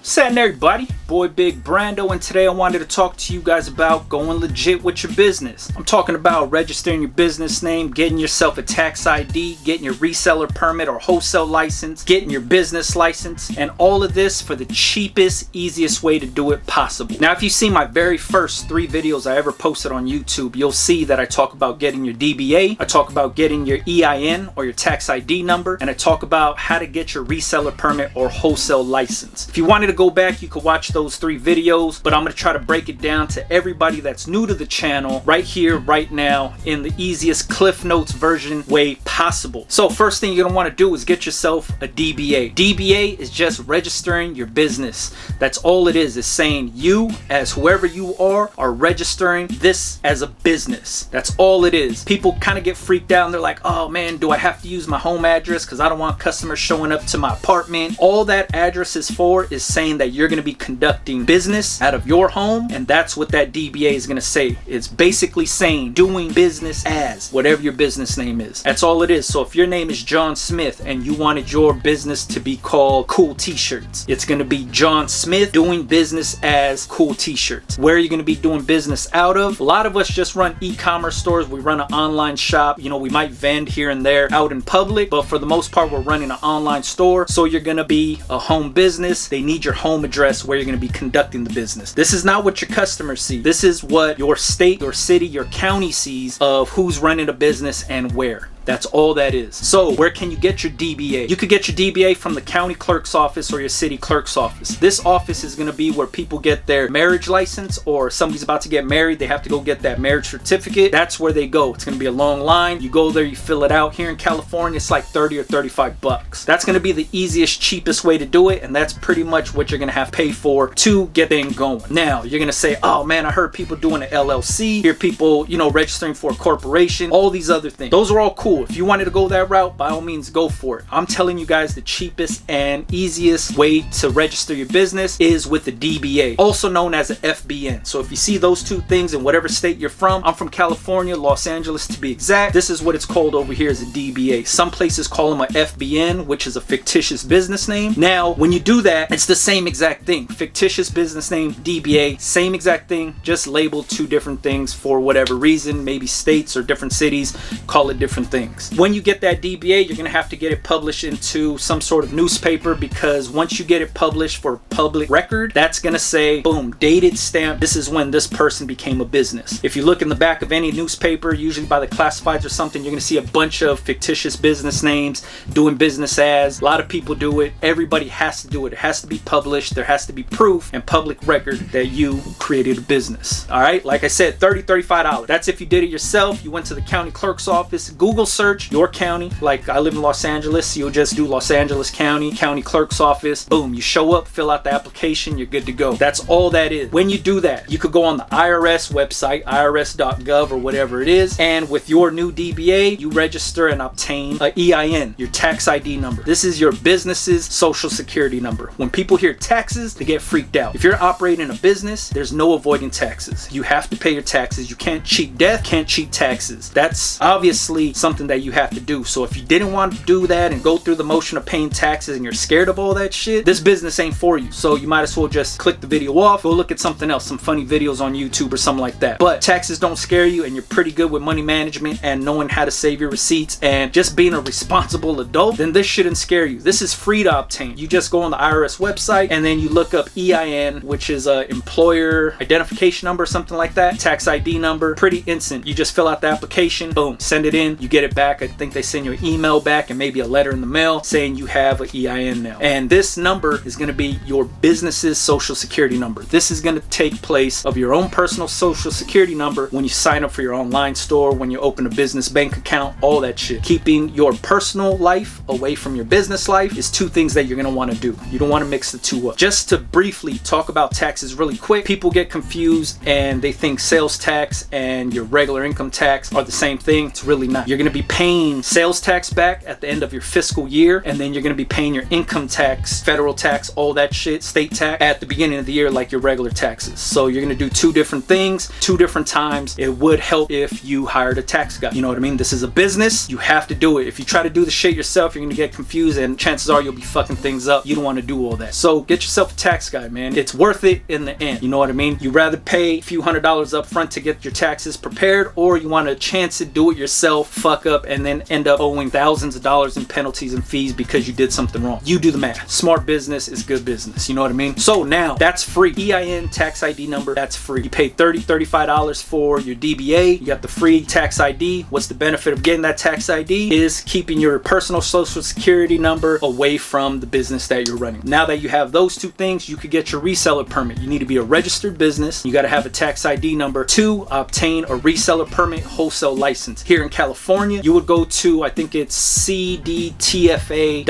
What's happening, everybody? Boy Big Brando, and today I wanted to talk to you guys about going legit with your business. I'm talking about registering your business name, getting yourself a tax ID, getting your reseller permit or wholesale license, getting your business license, and all of this for the cheapest, easiest way to do it possible. Now, if you see my very first 3 videos I ever posted on YouTube, you'll see that I talk about getting your DBA, I talk about getting your EIN or your tax ID number, and I talk about how to get your reseller permit or wholesale license. If you wanted to go back, you could watch those 3 videos, but I'm going to try to break it down to everybody that's new to the channel right here, right now, in the easiest Cliff Notes version way possible. So first thing you're going to want to do is get yourself a DBA. DBA is just registering your business. That's all it is saying you, as whoever you are registering this as a business. That's all it is. People kind of get freaked out and they're like, oh man, do I have to use my home address because I don't want customers showing up to my apartment? All that address is for is saying that you're going to be conducting business out of your home, and that's what that DBA is going to say. It's basically saying doing business as whatever your business name is. That's all it is. So if your name is John Smith and you wanted your business to be called Cool T-Shirts, it's going to be John Smith doing business as Cool T-Shirts. Where are you going to be doing business out of? A lot of us just run e-commerce stores. We run an online shop. You know, we might vend here and there out in public, but for the most part, we're running an online store. So you're going to be a home business. They need your home address where you're going to be conducting the business. This is not what your customers see. This is what your state, your city, your county sees of who's running a business and where. That's all that is. So where can you get your DBA? You could get your DBA from the county clerk's office or your city clerk's office. This office is going to be where people get their marriage license, or somebody's about to get married, they have to go get that marriage certificate. That's where they go. It's going to be a long line. You go there, you fill it out. Here in California, it's like 30 or 35 bucks. That's going to be the easiest, cheapest way to do it, and that's pretty much what you're going to have to pay for to get things going. Now, you're going to say, oh man, I heard people doing an LLC, hear people, you know, registering for a corporation, all these other things. Those are all cool. If you wanted to go that route, by all means go for it. I'm telling you guys the cheapest and easiest way to register your business is with the DBA, also known as an FBN. So if you see those 2 things in whatever state you're from, I'm from California, Los Angeles to be exact, this is what it's called over here as a DBA. Some places call them a FBN, which is a fictitious business name. Now, when you do that, it's the same exact thing. Fictitious business name, DBA, same exact thing, just labeled 2 different things for whatever reason. Maybe states or different cities call it different things. When you get that DBA, you're going to have to get it published into some sort of newspaper, because once you get it published for public record, that's going to say, boom, dated, stamp, this is when this person became a business. If you look in the back of any newspaper, usually by the classifieds or something, you're going to see a bunch of fictitious business names, doing business as. A lot of people do it. Everybody has to do it. It has to be published. There has to be proof and public record that you created a business. All right. Like I said, $30, $35. That's if you did it yourself. You went to the county clerk's office, Google search your county. Like I live in Los Angeles, so you'll just do Los Angeles County, county clerk's office. Boom. You show up, fill out the application. You're good to go. That's all that is. When you do that, you could go on the IRS website, irs.gov or whatever it is. And with your new DBA, you register and obtain an EIN, your tax ID number. This is your business's social security number. When people hear taxes, they get freaked out. If you're operating a business, there's no avoiding taxes. You have to pay your taxes. You can't cheat death, can't cheat taxes. That's obviously something that you have to do. So if you didn't want to do that and go through the motion of paying taxes and you're scared of all that shit, this business ain't for you. So you might as well just click the video off, go look at something else, some funny videos on YouTube or something like that. But taxes don't scare you, and you're pretty good with money management and knowing how to save your receipts and just being a responsible adult, then this shouldn't scare you. This is free to obtain. You just go on the IRS website and then you look up EIN, which is a employer identification number, something like that, tax ID number. Pretty instant. You just fill out the application, boom, send it in, you get it back. I think they send you an email back and maybe a letter in the mail saying you have an EIN now. And this number is going to be your business's social security number. This is going to take place of your own personal social security number when you sign up for your online store, when you open a business bank account, all that shit. Keeping your personal life away from your business life is 2 things that you're going to want to do. You don't want to mix the 2 up. Just to briefly talk about taxes really quick, people get confused and they think sales tax and your regular income tax are the same thing. It's really not. You're going to be paying sales tax back at the end of your fiscal year, and then you're going to be paying your income tax, federal tax, all that shit, state tax at the beginning of the year like your regular taxes. So you're going to do two different things, two different times. It would help if you hired a tax guy. You know what I mean? This is a business. You have to do it. If you try to do the shit yourself, you're going to get confused, and chances are you'll be fucking things up. You don't want to do all that. So get yourself a tax guy, man. It's worth it in the end. You know what I mean? You rather pay a few $100s up front to get your taxes prepared, or you want a chance to do it yourself, fuck up, and then end up owing thousands of dollars in penalties and fees because you did something wrong. You do the math. Smart business is good business. You know what I mean? So now that's free. EIN, tax ID number, that's free. You pay $30, $35 for your DBA. You got the free tax ID. What's the benefit of getting that tax ID? Is keeping your personal social security number away from the business that you're running. Now that you have those two things, you could get your reseller permit. You need to be a registered business. You got to have a tax ID number to obtain a reseller permit wholesale license. Here in California, you would go to, I think it's cdtfa.gov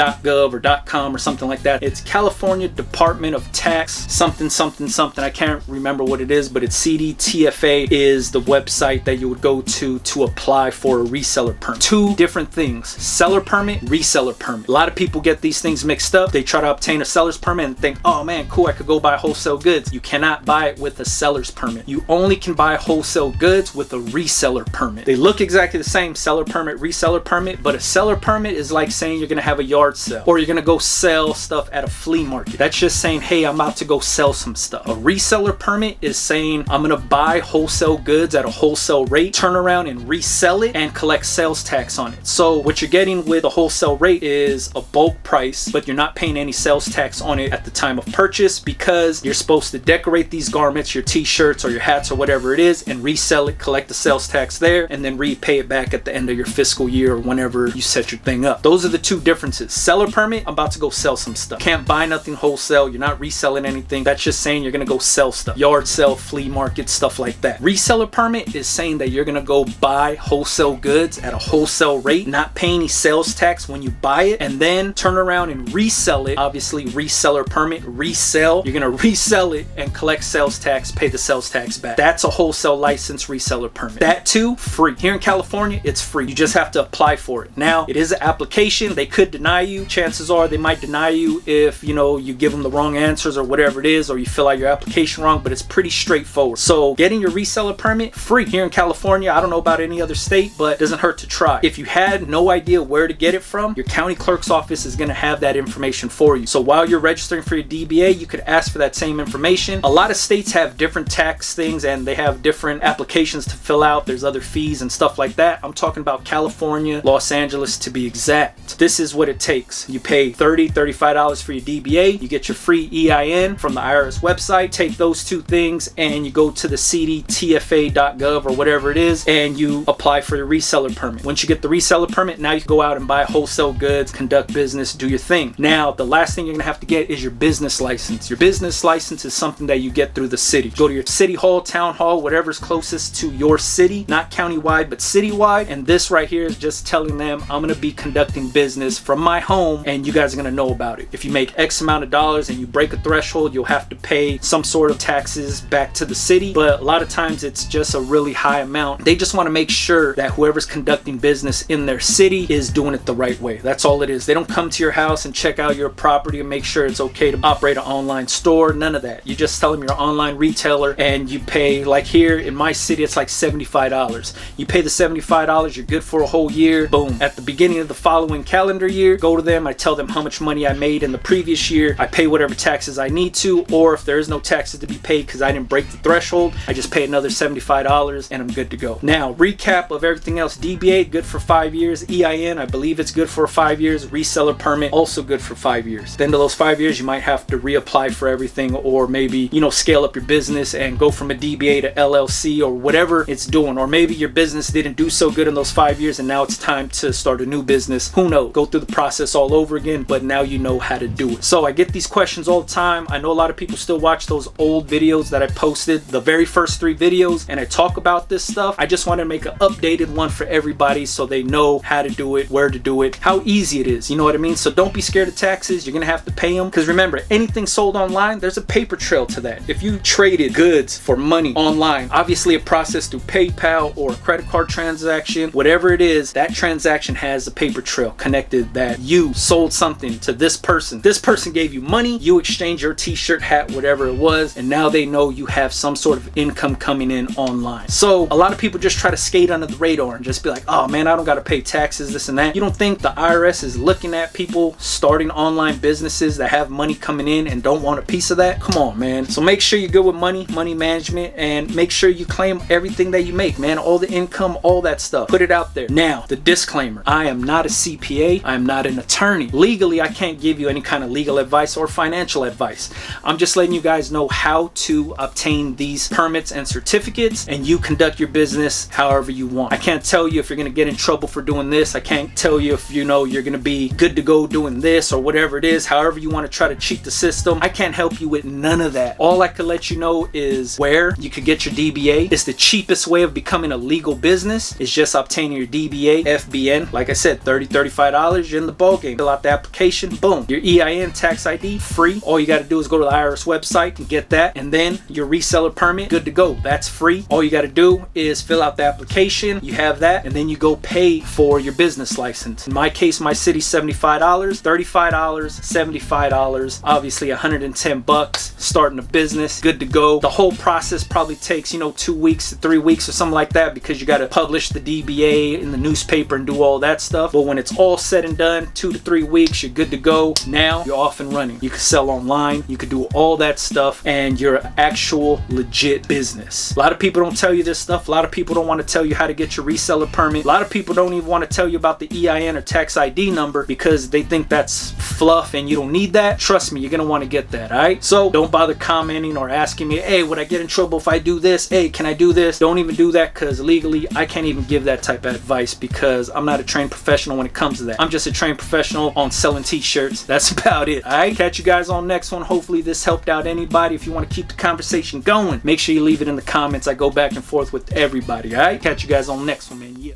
or .com or something like that. It's California Department of Tax something something something. I can't remember what it is, but it's CDTFA is the website that you would go to apply for a reseller permit. Two different things: seller permit, reseller permit. A lot of people get these things mixed up. They try to obtain a seller's permit and think, oh man, cool, I could go buy wholesale goods. You cannot buy it with a seller's permit. You only can buy wholesale goods with a reseller permit. They look exactly the same, seller permit, reseller permit, but a seller permit is like saying you're gonna have a yard sale, or you're gonna go sell stuff at a flea market. That's just saying, hey, I'm about to go sell some stuff. A reseller permit is saying I'm gonna buy wholesale goods at a wholesale rate, turn around and resell it, and collect sales tax on it. So what you're getting with a wholesale rate is a bulk price, but you're not paying any sales tax on it at the time of purchase, because you're supposed to decorate these garments, your t-shirts or your hats or whatever it is, and resell it, collect the sales tax there, and then repay it back at the end of your fiscal year or whenever you set your thing up. Those are the two differences. Seller permit, I'm about to go sell some stuff. Can't buy nothing wholesale. You're not reselling anything. That's just saying you're gonna go sell stuff. Yard sale, flea market, stuff like that. Reseller permit is saying that you're gonna go buy wholesale goods at a wholesale rate, not pay any sales tax when you buy it, and then turn around and resell it. Obviously, reseller permit, resell. You're gonna resell it and collect sales tax, pay the sales tax back. That's a wholesale license reseller permit. That too, free. Here in California, it's free. You just have to apply for it. Now, it is an application. They could deny you. Chances are they might deny you if, you know, you give them the wrong answers or whatever it is, or you fill out your application wrong, but it's pretty straightforward. So getting your reseller permit, free here in California. I don't know about any other state, but it doesn't hurt to try. If you had no idea where to get it from, your county clerk's office is going to have that information for you. So while you're registering for your DBA, you could ask for that same information. A lot of states have different tax things and they have different applications to fill out. There's other fees and stuff like that. I'm talking about California, Los Angeles to be exact. This is what it takes. You pay $30, $35 for your DBA. You get your free EIN from the IRS website. Take those two things and you go to the cdtfa.gov or whatever it is, and you apply for your reseller permit. Once you get the reseller permit, now you can go out and buy wholesale goods, conduct business, do your thing. Now, the last thing you're gonna have to get is your business license. Your business license is something that you get through the city. Go to your city hall, town hall, whatever's closest to your city, not countywide, but citywide. And this right here is just telling them I'm gonna be conducting business from my home and you guys are gonna know about it. If you make X amount of dollars and you break a threshold, you'll have to pay some sort of taxes back to the city. But a lot of times it's just a really high amount. They just want to make sure that whoever's conducting business in their city is doing it the right way. That's all it is. They don't come to your house and check out your property and make sure it's okay to operate an online store. None of that. You just tell them you're an online retailer and you pay, like here in my city, it's like $75. You pay the $75, you're good for a whole year. Boom. At the beginning of the following calendar year, go to them. I tell them how much money I made in the previous year. I pay whatever taxes I need to, or if there is no taxes to be paid because I didn't break the threshold, I just pay another $75 and I'm good to go. Now, recap of everything else. DBA, good for 5 years. EIN, I believe it's good for 5 years. Reseller permit, also good for 5 years. At the end of those 5 years, you might have to reapply for everything, or maybe, you know, scale up your business and go from a DBA to LLC or whatever it's doing. Or maybe your business didn't do so good in those 5 years and now it's time to start a new business. Who knows? Go through the process all over again, but now you know how to do it. So I get these questions all the time. I know a lot of people still watch those old videos that I posted, the very first 3 videos, and I talk about this stuff. I just want to make an updated one for everybody so they know how to do it, where to do it, how easy it is. You know what I mean? So don't be scared of taxes. You're going to have to pay them, because remember, anything sold online, there's a paper trail to that. If you traded goods for money online, obviously a process through PayPal or a credit card transaction, whatever whatever it is, that transaction has a paper trail connected that you sold something to this person. This person gave you money, you exchanged your t-shirt, hat, whatever it was, and now they know you have some sort of income coming in online. So a lot of people just try to skate under the radar and just be like, oh man, I don't gotta pay taxes, this and that. You don't think the IRS is looking at people starting online businesses that have money coming in and don't want a piece of that? Come on, man. So make sure you're good with money management, and make sure you claim everything that you make, man. All the income, all that stuff. Put it out there. Now, the disclaimer. I am not a CPA. I am not an attorney. Legally, I can't give you any kind of legal advice or financial advice. I'm just letting you guys know how to obtain these permits and certificates, and you conduct your business however you want. I can't tell you if you're going to get in trouble for doing this. I can't tell you if, you know, you're going to be good to go doing this or whatever it is. However you want to try to cheat the system, I can't help you with none of that. All I could let you know is where you could get your DBA. It's the cheapest way of becoming a legal business. It's just obtaining your DBA, FBN. Like I said, $30, $35, you're in the ball game. Fill out the application, boom. Your EIN, tax ID, free. All you got to do is go to the IRS website and get that, and then your reseller permit, good to go. That's free. All you got to do is fill out the application, you have that, and then you go pay for your business license. In my case, my city's $75, $35, $75, obviously $110 starting a business, good to go. The whole process probably takes, you know, 2 weeks to 3 weeks or something like that, because you got to publish the DBA in the newspaper and do all that stuff. But when it's all said and done, 2 to 3 weeks, you're good to go. Now you're off and running. You can sell online, you can do all that stuff, and you're an actual legit business. A lot of people don't tell you this stuff. A lot of people don't want to tell you how to get your reseller permit. A lot of people don't even want to tell you about the EIN or tax ID number because they think that's fluff and you don't need that. Trust me, you're gonna want to get that. All right, so don't bother commenting or asking me, hey, would I get in trouble if I do this? Hey, can I do this? Don't even do that, because legally I can't even give that type of advice, because I'm not a trained professional when it comes to that. I'm just a trained professional on selling t-shirts. That's about it. All right, catch you guys on next one. Hopefully this helped out anybody. If you want to keep the conversation going, make sure you leave it in the comments. I go back and forth with everybody. All right, catch you guys on next one, man. Yeah.